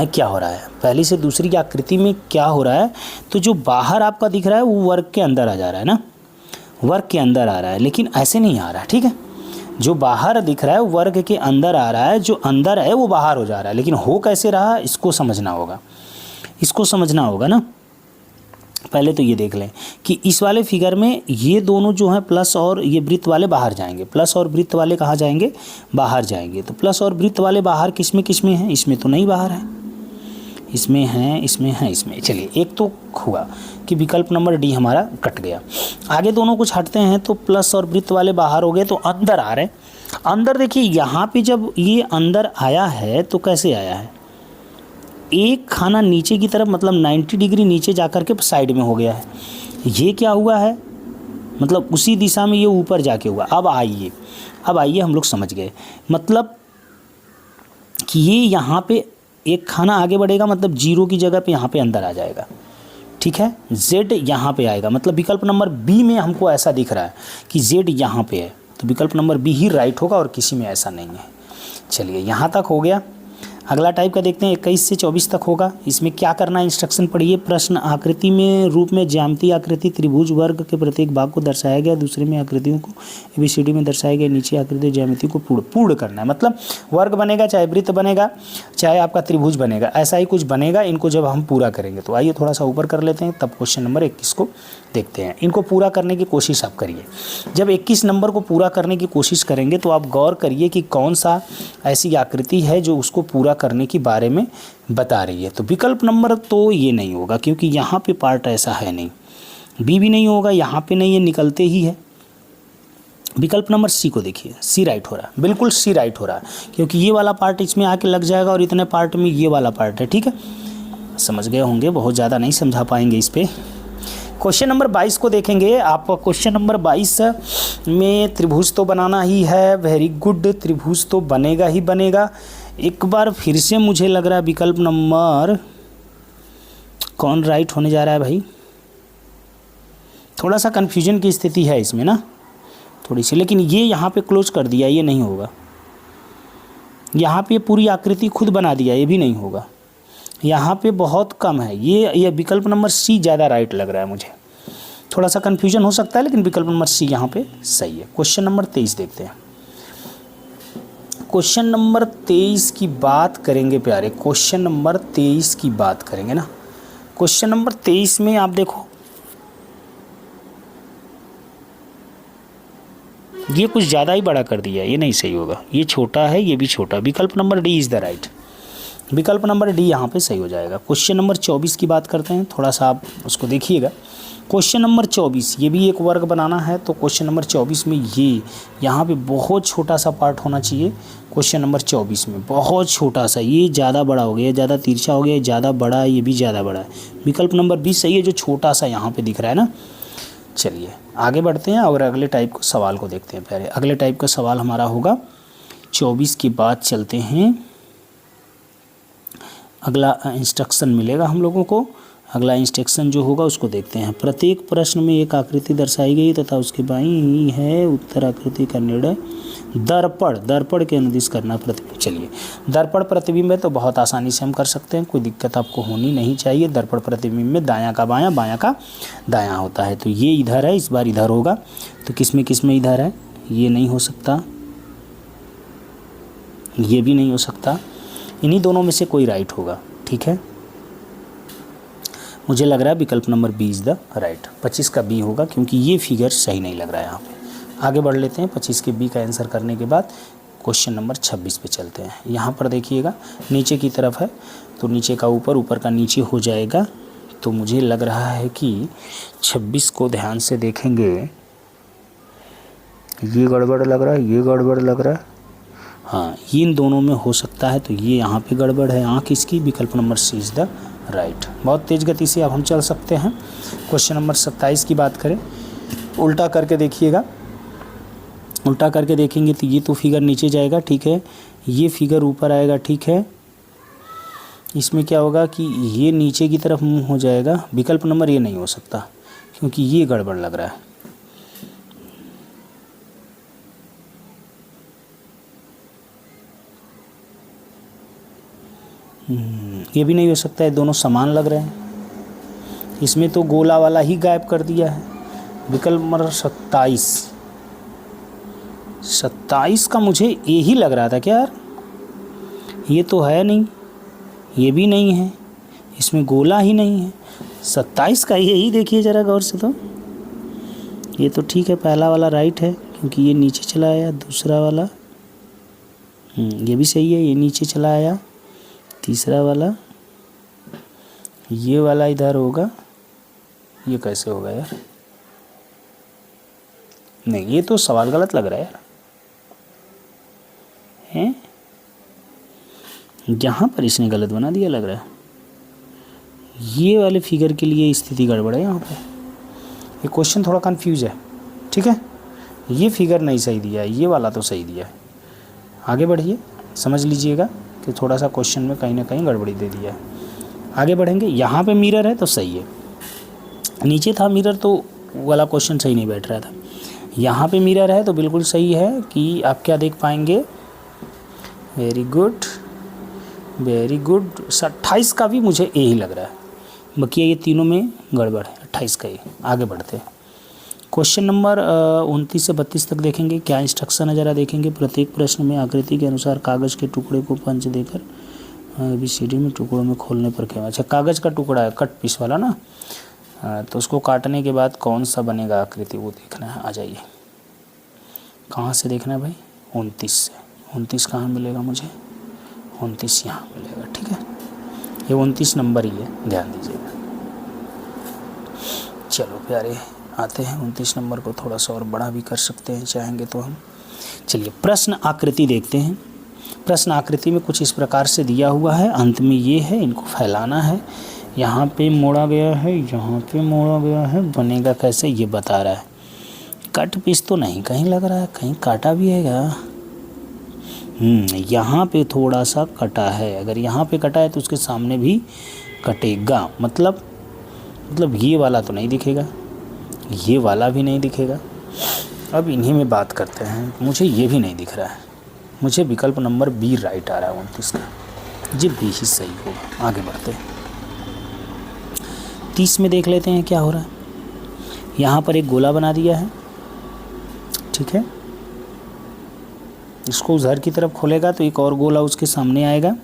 क्या हो रहा है पहली से दूसरी आकृति में क्या हो रहा है। तो जो बाहर आपका दिख रहा है वो वर्ग के अंदर आ जा रहा है ना, वर्ग के अंदर आ रहा है, लेकिन ऐसे नहीं आ रहा है, ठीक है। जो बाहर दिख रहा है वो वर्ग के अंदर आ रहा है, जो अंदर है वो बाहर हो जा रहा है, लेकिन हो कैसे रहा इसको समझना होगा, इसको समझना होगा ना। पहले तो ये देख लें कि इस वाले फिगर में ये दोनों जो हैं प्लस और ये वृत्त वाले बाहर जाएंगे, प्लस और वृत्त वाले कहाँ जाएंगे, बाहर जाएंगे। तो प्लस और वृत्त वाले बाहर किस में हैं, इसमें तो नहीं बाहर है, इसमें हैं, इसमें हैं, इसमें। चलिए एक तो हुआ कि विकल्प नंबर डी हमारा कट गया। आगे दोनों कुछ हटते हैं, तो प्लस और वृत्त वाले बाहर हो गए, तो अंदर आ रहे। अंदर देखिए यहाँ पे जब ये अंदर आया है तो कैसे आया है, एक खाना नीचे की तरफ, मतलब 90 डिग्री नीचे जाकर के साइड में हो गया है। ये क्या हुआ है, मतलब उसी दिशा में ये ऊपर जाके हुआ। अब आइए हम लोग समझ गए, मतलब कि ये यहाँ पे एक खाना आगे बढ़ेगा, मतलब जीरो की जगह पे यहाँ पे अंदर आ जाएगा, ठीक है। z यहाँ पे आएगा, मतलब विकल्प नंबर बी में हमको ऐसा दिख रहा है कि z यहाँ पे है, तो विकल्प नंबर बी ही राइट होगा और किसी में ऐसा नहीं है। चलिए यहाँ तक हो गया। अगला टाइप का देखते हैं, 21 से 24 तक होगा। इसमें क्या करना है, इंस्ट्रक्शन पढ़िए। प्रश्न, आकृति में रूप में ज्यामितीय आकृति त्रिभुज वर्ग के प्रत्येक भाग को दर्शाया गया, दूसरे में आकृतियों को ABCD में दर्शाया गया, नीचे आकृति ज्यामिति को पूर्ण करना है। मतलब वर्ग बनेगा, चाहे वृत्त बनेगा, चाहे आपका त्रिभुज बनेगा, ऐसा ही कुछ बनेगा। इनको जब हम पूरा करेंगे, तो आइए थोड़ा सा ऊपर कर लेते हैं, तब क्वेश्चन नंबर 21 को देखते हैं। इनको पूरा करने की कोशिश आप करिए। जब 21 नंबर को पूरा करने की कोशिश करेंगे तो आप गौर करिए कि कौन सा ऐसी आकृति है जो उसको पूरा करने के बारे में बता रही है। तो विकल्प नंबर तो ये नहीं होगा, क्योंकि यहाँ पे पार्ट ऐसा है नहीं। बी भी नहीं होगा, यहाँ पे नहीं है, निकलते ही है। विकल्प नंबर सी को देखिए, सी राइट हो रहा है, बिल्कुल सी राइट हो रहा है, क्योंकि ये वाला पार्ट इसमें आके लग जाएगा और इतने पार्ट में ये वाला पार्ट है, ठीक है। समझ गए होंगे, बहुत ज़्यादा नहीं समझा पाएंगे इस पर। क्वेश्चन नंबर 22 को देखेंगे आप। क्वेश्चन नंबर 22 में त्रिभुज तो बनाना ही है, वेरी गुड, त्रिभुज तो बनेगा ही बनेगा। एक बार फिर से मुझे लग रहा है विकल्प नंबर कौन राइट होने जा रहा है भाई, थोड़ा सा कन्फ्यूजन की स्थिति है इसमें ना थोड़ी सी, लेकिन ये यहाँ पे क्लोज कर दिया, ये नहीं होगा। यहाँ पे पूरी आकृति खुद बना दिया, ये भी नहीं होगा। यहाँ पे बहुत कम है, ये विकल्प नंबर सी ज़्यादा राइट लग रहा है मुझे। थोड़ा सा कन्फ्यूजन हो सकता है, लेकिन विकल्प नंबर सी यहाँ पे सही है। क्वेश्चन नंबर 23 देखते हैं। क्वेश्चन नंबर 23 की बात करेंगे प्यारे, क्वेश्चन नंबर 23 की बात करेंगे ना। क्वेश्चन नंबर 23 में आप देखो, ये कुछ ज़्यादा ही बड़ा कर दिया, ये नहीं सही होगा, ये छोटा है, ये भी छोटा। विकल्प number D is the right, विकल्प नंबर डी यहाँ पे सही हो जाएगा। क्वेश्चन नंबर 24 की बात करते हैं, थोड़ा सा आप उसको देखिएगा। क्वेश्चन नंबर 24, ये भी एक वर्ग बनाना है, तो क्वेश्चन नंबर 24 में ये यहाँ पे बहुत छोटा सा पार्ट होना चाहिए। क्वेश्चन नंबर 24 में बहुत छोटा सा, ये ज़्यादा बड़ा हो गया, ज़्यादा तिरछा हो गया, ज़्यादा बड़ा है, ये भी ज़्यादा बड़ा है। विकल्प नंबर 20 सही है, जो छोटा सा यहाँ पे दिख रहा है ना। चलिए आगे बढ़ते हैं और अगले टाइप को सवाल को देखते हैं। पहले अगले टाइप का सवाल हमारा होगा 24 के बाद चलते हैं। अगला इंस्ट्रक्शन मिलेगा हम लोगों को, अगला इंस्ट्रक्शन जो होगा उसको देखते हैं। प्रत्येक प्रश्न में एक आकृति दर्शाई गई तथा उसके बाईं है उत्तर आकृति का निर्णय दर्पण के अनुदिश करना प्रतिबिंब। चलिए दर्पण प्रतिबिंब है तो बहुत आसानी से हम कर सकते हैं, कोई दिक्कत आपको होनी नहीं चाहिए। दर्पण प्रतिबिंब में दायां का बायां, बायां का दायां होता है, तो ये इधर है, इस बार इधर होगा। तो किस में इधर है, ये नहीं हो सकता, ये भी नहीं हो सकता, इन्हीं दोनों में से कोई राइट होगा, ठीक है, मुझे लग रहा है विकल्प number B is the right. 25 का बी होगा क्योंकि ये फिगर सही नहीं लग रहा है यहाँ पे। आगे बढ़ लेते हैं। 25 के बी का आंसर करने के बाद क्वेश्चन नंबर 26 पे चलते हैं। यहाँ पर देखिएगा नीचे की तरफ है, तो नीचे का ऊपर, ऊपर का नीचे हो जाएगा। तो मुझे लग रहा है कि 26 को ध्यान से देखेंगे, ये गड़बड़ लग रहा है, ये गड़बड़ लग रहा है। हाँ, ये इन दोनों में हो सकता है, तो ये यहाँ पे गड़बड़ है आँख इसकी। विकल्प number C is the right. बहुत तेज़ गति से अब हम चल सकते हैं। क्वेश्चन नंबर 27 की बात करें, उल्टा करके देखिएगा। उल्टा करके देखेंगे तो ये तो फिगर नीचे जाएगा, ठीक है, ये फिगर ऊपर आएगा, ठीक है। इसमें क्या होगा कि ये नीचे की तरफ मुँह हो जाएगा। विकल्प नंबर ये नहीं हो सकता क्योंकि ये गड़बड़ लग रहा है। ये भी नहीं हो सकता है, दोनों समान लग रहे हैं। इसमें तो गोला वाला ही गायब कर दिया है। विकल्प नंबर 27 का मुझे ए ही लग रहा था क्या यार, ये तो है नहीं, ये भी नहीं है, इसमें गोला ही नहीं है। 27 का यही देखिए ज़रा गौर से, तो ये तो ठीक है, पहला वाला राइट है क्योंकि ये नीचे चला आया। दूसरा वाला ये भी सही है, ये नीचे चला आया। तीसरा वाला, ये वाला इधर होगा। ये कैसे होगा यार, नहीं ये तो सवाल गलत लग रहा है यार, हैं? यहाँ पर इसने गलत बना दिया लग रहा है। ये वाले फिगर के लिए स्थिति गड़बड़ है यहाँ पे। ये क्वेश्चन थोड़ा कंफ्यूज है, ठीक है। ये फिगर नहीं सही दिया है, ये वाला तो सही दिया है। आगे बढ़िए, समझ लीजिएगा कि थोड़ा सा क्वेश्चन में कहीं ना कहीं गड़बड़ी दे दिया है। आगे बढ़ेंगे। यहाँ पे मिरर है तो सही है, नीचे था मिरर तो वाला क्वेश्चन सही नहीं बैठ रहा था। यहाँ पे मिरर है तो बिल्कुल सही है कि आप क्या देख पाएंगे। Very good, very good. 28 का भी मुझे ए ही लग रहा है, बाकी ये तीनों में गड़बड़ है। 28 का ए। आगे बढ़ते हैं। क्वेश्चन नंबर 29 से 32 तक देखेंगे। क्या इंस्ट्रक्शन है ज़रा देखेंगे। प्रत्येक प्रश्न में आकृति के अनुसार कागज़ के टुकड़े को पंच देकर ABCD में टुकड़ों में खोलने पर क्या। अच्छा, कागज़ का टुकड़ा है, कट पीस वाला ना, तो उसको काटने के बाद कौन सा बनेगा आकृति, वो देखना है। आ जाइए, कहाँ से देखना है भाई, 29 से। 29 कहाँ मिलेगा मुझे, 29 यहाँ मिलेगा, ठीक है। ये 29 नंबर ही है, ध्यान दीजिएगा। चलो प्यारे, आते हैं 29 नंबर को थोड़ा सा और बड़ा भी कर सकते हैं चाहेंगे तो हम। चलिए प्रश्न आकृति देखते हैं। प्रश्न आकृति में कुछ इस प्रकार से दिया हुआ है, अंत में ये है, इनको फैलाना है। यहाँ पे मोड़ा गया है, यहाँ पे मोड़ा गया है, बनेगा कैसे ये बता रहा है। कट पीस तो नहीं कहीं लग रहा है, कहीं काटा भी है क्या। यहाँ पे थोड़ा सा कटा है, अगर यहाँ पे कटा है तो उसके सामने भी कटेगा। मतलब ये वाला तो नहीं दिखेगा, ये वाला भी नहीं दिखेगा। अब इन्हीं में बात करते हैं। मुझे ये भी नहीं दिख रहा है, मुझे विकल्प नंबर बी राइट आ रहा है 29 का, जी बी ही सही होगा। आगे बढ़ते हैं। 30 में देख लेते हैं क्या हो रहा है। यहाँ पर एक गोला बना दिया है, ठीक है। इसको उधर की तरफ खोलेगा तो एक और गोला उसके सामने आएगा,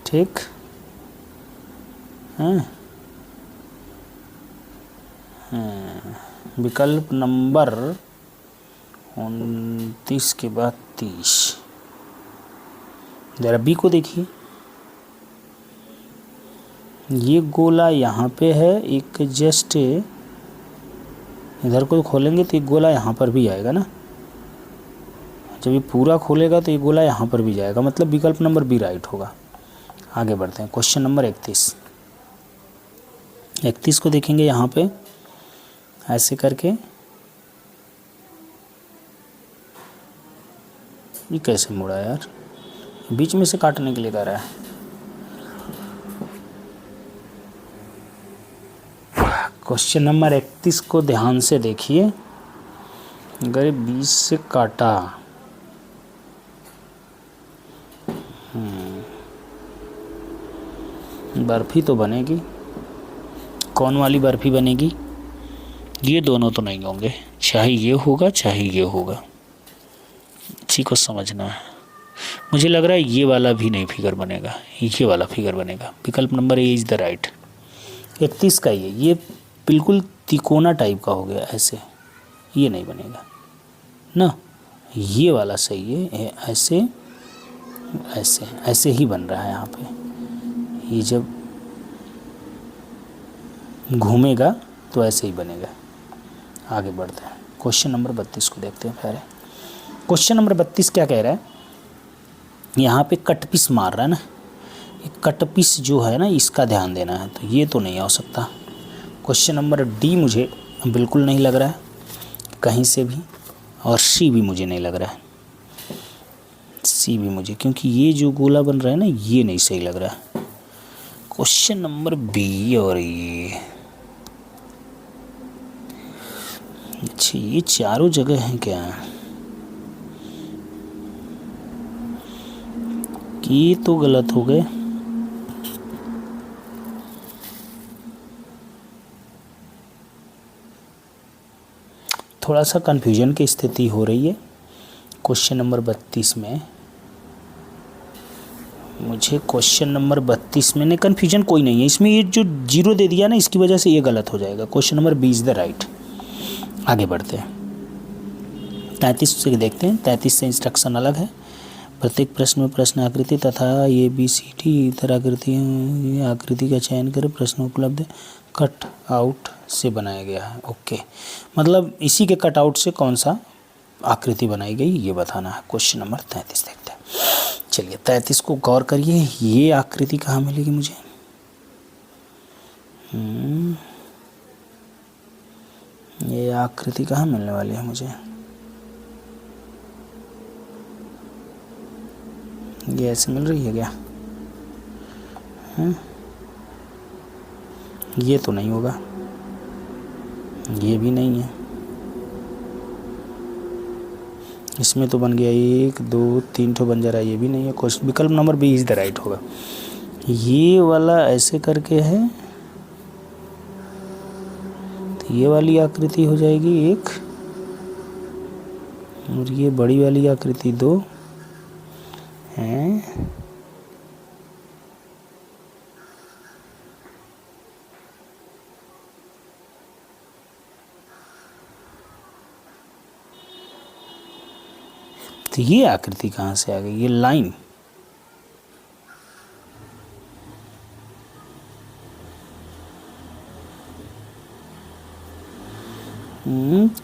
ठीक है। विकल्प नंबर 29 के बाद 30। जरा बी को देखिए, ये गोला यहाँ पे है, एक जस्ट इधर को खोलेंगे तो एक गोला यहाँ पर भी आएगा ना। जब ये पूरा खोलेगा तो ये गोला यहाँ पर भी जाएगा, मतलब विकल्प नंबर बी राइट होगा। आगे बढ़ते हैं। क्वेश्चन नंबर 31 को देखेंगे। यहाँ पे ऐसे करके, ये कैसे मुड़ा यार, बीच में से काटने के लिए कह रहा है। क्वेश्चन नंबर 31 को ध्यान से देखिए। अगर बीच से काटा, बर्फी तो बनेगी। कौन वाली बर्फी बनेगी, ये दोनों तो नहीं होंगे, चाहे ये होगा चाहे ये होगा, इसी को समझना है। मुझे लग रहा है ये वाला भी नहीं फिगर बनेगा, ये वाला फिगर बनेगा। विकल्प number A is the right. 31 का ये बिल्कुल तिकोना टाइप का हो गया ऐसे, ये नहीं बनेगा ना, ये वाला सही है। ऐसे ऐसे ऐसे ही बन रहा है यहाँ पे, ये जब घूमेगा तो ऐसे ही बनेगा। आगे बढ़ते हैं, क्वेश्चन नंबर 32 को देखते हैं प्यारे। क्वेश्चन नंबर 32 क्या कह रहा है, यहाँ पे कटपिस मार रहा है ना, ये कटपिस जो है ना इसका ध्यान देना है, तो ये तो नहीं हो सकता। क्वेश्चन नंबर डी मुझे बिल्कुल नहीं लग रहा है कहीं से भी, और सी भी मुझे नहीं लग रहा है, सी भी मुझे, क्योंकि ये जो गोला बन रहा है ना ये नहीं सही लग रहा है। क्वेश्चन नंबर बी और ये, अच्छा ये चारों जगह हैं क्या, ये तो गलत हो गए। थोड़ा सा कन्फ्यूजन की स्थिति हो रही है क्वेश्चन नंबर 32 में। मुझे क्वेश्चन नंबर 32 में कन्फ्यूजन कोई नहीं है इसमें, ये जो जीरो दे दिया ना इसकी वजह से ये गलत हो जाएगा। Question number B is the right. आगे बढ़ते हैं, 33 से देखते हैं। 33 से इंस्ट्रक्शन अलग है। प्रत्येक प्रश्न में प्रश्न आकृति तथा ABCD इतर आकृति का चयन करें, प्रश्न उपलब्ध कट आउट से बनाया गया है। ओके, मतलब इसी के कट आउट से कौन सा आकृति बनाई गई ये बताना है। क्वेश्चन नंबर 33 देखते हैं। चलिए 33 को गौर करिए, ये आकृति कहाँ मिलेगी मुझे, ये आकृति कहाँ मिलने वाली है मुझे, ये ऐसे मिल रही है क्या, ये तो नहीं होगा, ये भी नहीं है, इसमें तो बन गया 1 2 3 ठो बन जा रहा है, ये भी नहीं है। क्वेश्चन विकल्प number B is the right होगा। ये वाला ऐसे करके है तो ये वाली आकृति हो जाएगी 1, और ये बड़ी वाली आकृति 2 है। तो ये आकृति कहाँ से आ गई, ये लाइन,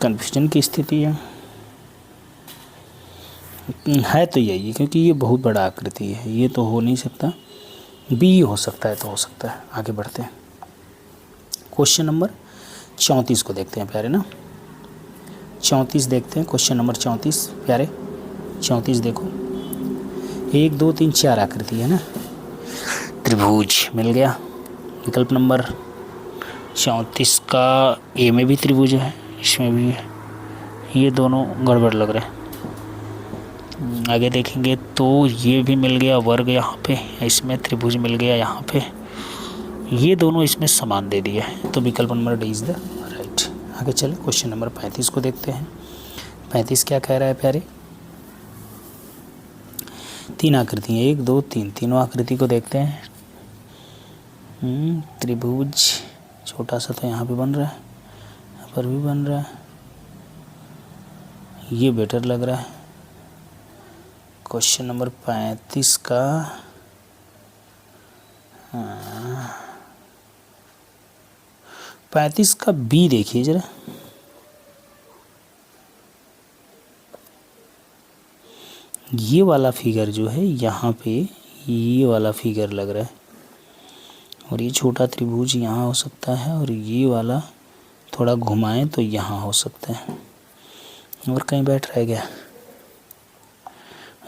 कन्फ्यूजन की स्थिति है तो यही है, क्योंकि ये बहुत बड़ा आकृति है, ये तो हो नहीं सकता, बी हो सकता है तो हो सकता है। आगे बढ़ते हैं, क्वेश्चन नंबर 34 को देखते हैं प्यारे ना। 34 देखते हैं, क्वेश्चन नंबर 34 प्यारे। 34 देखो, 1 2 3 4 आकृति है ना, त्रिभुज मिल गया। विकल्प नंबर 34 का ए में भी त्रिभुज है, इसमें भी है, ये दोनों गड़बड़ लग रहे हैं। आगे देखेंगे तो ये भी मिल गया वर्ग यहाँ पे, इसमें त्रिभुज मिल गया यहाँ पे, ये दोनों इसमें समान दे दिया है, तो विकल्प number D is the right. आगे चले क्वेश्चन नंबर 35 को देखते हैं। 35 क्या कह रहा है प्यारे, 3 आकृति हैं, 1 2 3, तीनों आकृति को देखते हैं। त्रिभुज छोटा सा तो यहाँ पे बन रहा है, यहाँ पर भी बन रहा है, ये बेटर लग रहा है। क्वेश्चन नंबर 35 का 35 का बी देखिए जरा, ये वाला फिगर जो है यहाँ पे, ये वाला फिगर लग रहा है, और ये छोटा त्रिभुज यहाँ हो सकता है, और ये वाला थोड़ा घुमाएं तो यहाँ हो सकता है, और कहीं बैठ रह गया,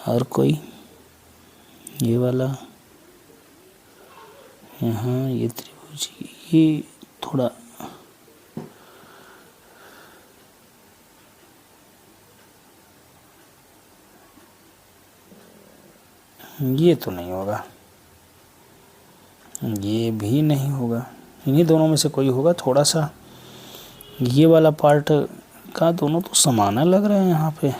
और कोई ये वाला यहाँ, ये त्रिभुज, ये थोड़ा ये तो नहीं होगा, ये भी नहीं होगा, इन्हीं दोनों में से कोई होगा। थोड़ा सा ये वाला पार्ट का दोनों तो समान लग रहा है यहाँ पे।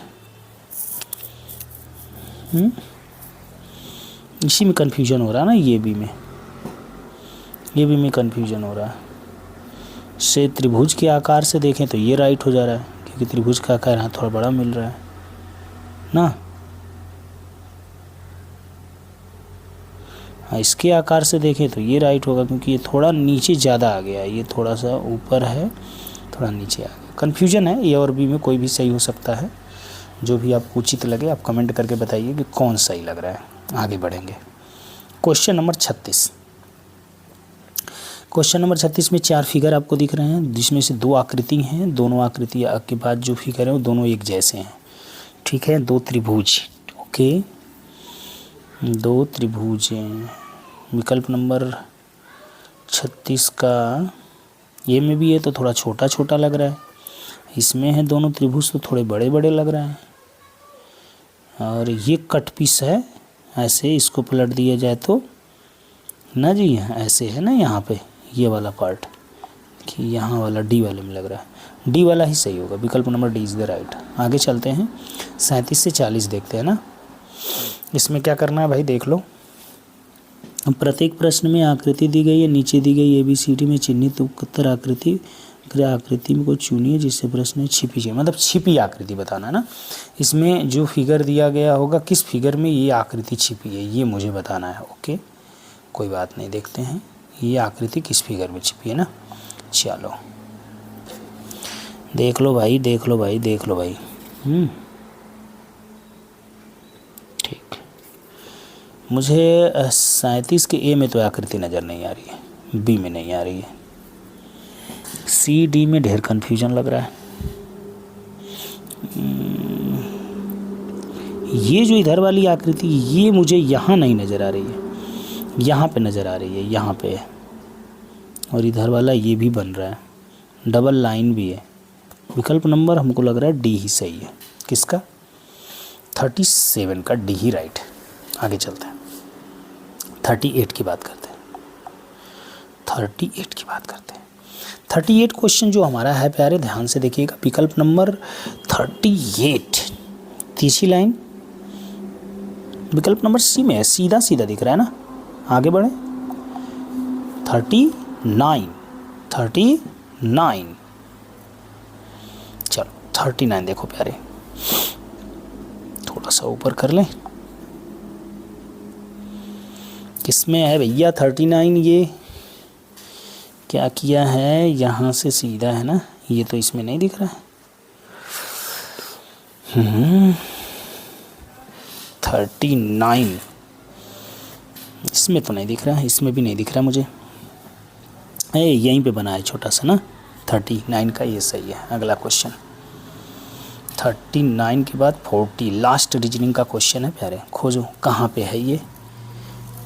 इसी में कन्फ्यूजन हो रहा है ना, ये भी में कन्फ्यूजन हो रहा है। से त्रिभुज के आकार से देखें तो ये राइट हो जा रहा है, क्योंकि त्रिभुज का आकार यहाँ थोड़ा बड़ा मिल रहा है ना। हाँ, इसके आकार से देखें तो ये राइट होगा, क्योंकि ये थोड़ा नीचे ज़्यादा आ गया है, ये थोड़ा सा ऊपर है, थोड़ा नीचे आ गया। कन्फ्यूजन है, ए और बी में कोई भी सही हो सकता है। जो भी आपको उचित लगे आप कमेंट करके बताइए कि कौन सही लग रहा है। आगे बढ़ेंगे। Question number 36। क्वेश्चन नंबर 36 में 4 फिगर आपको दिख रहे हैं, जिसमें से 2 आकृति हैं। दोनों आकृति के बाद जो फिगर है वो दोनों एक जैसे हैं। ठीक है, 2 त्रिभुज। ओके, 2 त्रिभुज हैं। विकल्प नंबर 36 का ये में भी है तो थोड़ा छोटा छोटा लग रहा है, इसमें है दोनों त्रिभुज तो थोड़े बड़े बड़े लग रहे हैं। और ये कट पीस है, ऐसे इसको पलट दिया जाए तो ना जी, ऐसे है ना यहाँ पे ये वाला पार्ट, कि यहाँ वाला डी वाले में लग रहा है। डी वाला ही सही होगा, विकल्प number D is the right. आगे चलते हैं, 37 से 40 देखते हैं ना। इसमें क्या करना है भाई, देख लो। प्रत्येक प्रश्न में आकृति दी गई है, नीचे दी गई ABCD में चिन्हित उत्तर आकृति में को चुनिए जिससे प्रश्न छिपी चाहिए, मतलब छिपी आकृति बताना है ना। इसमें जो फिगर दिया गया होगा, किस फिगर में ये आकृति छिपी है ये मुझे बताना है। ओके, कोई बात नहीं, देखते हैं ये आकृति किस फिगर में छिपी है ना। चलो देख लो भाई, देख लो भाई, देख लो भाई। ठीक, मुझे 37 के ए में तो आकृति नज़र नहीं आ रही है, बी में नहीं आ रही है, CD में ढेर कन्फ्यूजन लग रहा है। ये जो इधर वाली आकृति ये मुझे यहाँ नहीं नज़र आ रही है, यहाँ पे नज़र आ रही है, यहाँ पे है। और इधर वाला ये भी बन रहा है, डबल लाइन भी है। विकल्प नंबर हमको लग रहा है डी ही सही है। किसका? 37 का डी ही राइट। आगे चलते हैं, 38 की बात करते हैं। 38 क्वेश्चन जो हमारा है प्यारे, ध्यान से देखिएगा। विकल्प नंबर 38 तीसरी लाइन विकल्प नंबर सी में है, सीधा सीधा दिख रहा है ना। आगे बढ़े, 39 चलो 39 देखो प्यारे, थोड़ा सा ऊपर कर लें। किसमें है भैया 39? ये क्या किया है, यहाँ से सीधा है ना, ये तो इसमें नहीं दिख रहा है। 39 इसमें तो नहीं दिख रहा है, इसमें भी नहीं दिख रहा मुझे। यहीं पे बना है छोटा सा ना, 39 का ये सही है। अगला क्वेश्चन 39 के बाद 40, लास्ट रीजनिंग का क्वेश्चन है प्यारे। खोजो कहाँ पे है ये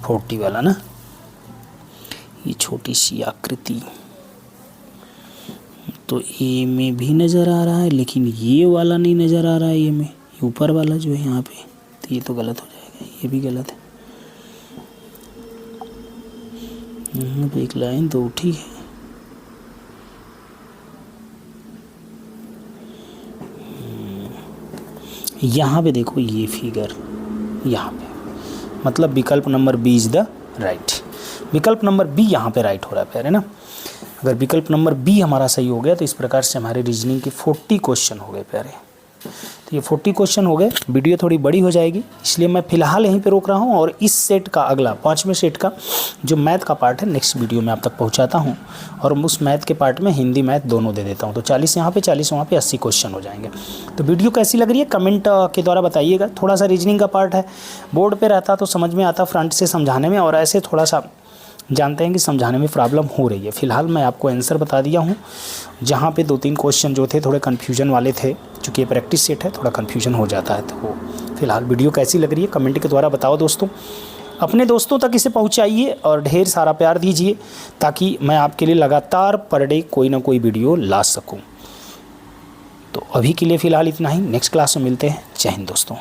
40 वाला ना। ये छोटी सी आकृति तो ए में भी नज़र आ रहा है, लेकिन ये वाला नहीं नज़र आ रहा है। ये में ऊपर वाला जो है यहाँ पे, तो ये तो गलत हो जाएगा, ये भी गलत है। यहाँ पे एक लाइन तो उठी है। यहाँ पे देखो ये फिगर, यहाँ पे मतलब विकल्प number B is the right. विकल्प नंबर बी यहाँ पे राइट हो रहा है प्यारे ना। अगर विकल्प नंबर बी हमारा सही हो गया तो इस प्रकार से हमारे रीजनिंग के 40 क्वेश्चन हो गए प्यारे। तो ये 40 क्वेश्चन हो गए। वीडियो थोड़ी बड़ी हो जाएगी, इसलिए मैं फ़िलहाल यहीं पे रोक रहा हूँ, और इस सेट का अगला 5वें सेट का जो मैथ का पार्ट है नेक्स्ट वीडियो में आप तक पहुँचाता हूँ, और उस मैथ के पार्ट में हिंदी मैथ दोनों दे देता हूँ। तो 40 यहाँ पे 40 वहाँ पे 80 क्वेश्चन हो जाएंगे। तो वीडियो कैसी लग रही है कमेंट के द्वारा बताइएगा। थोड़ा सा रीजनिंग का पार्ट है, बोर्ड पर रहता तो समझ में आता फ्रंट से समझाने में, और ऐसे थोड़ा सा जानते हैं कि समझाने में प्रॉब्लम हो रही है। फ़िलहाल मैं आपको आंसर बता दिया हूँ। जहाँ पे 2-3 क्वेश्चन जो थे थोड़े कन्फ्यूजन वाले थे, चूँकि ये प्रैक्टिस सेट है थोड़ा कन्फ्यूजन हो जाता है। तो फ़िलहाल वीडियो कैसी लग रही है कमेंट के द्वारा बताओ दोस्तों। अपने दोस्तों तक इसे पहुँचाइए और ढेर सारा प्यार दीजिए, ताकि मैं आपके लिए लगातार पर डे कोई ना कोई वीडियो ला सकूँ। तो अभी के लिए फ़िलहाल इतना ही, नेक्स्ट क्लास में मिलते हैं। जय हिंद दोस्तों।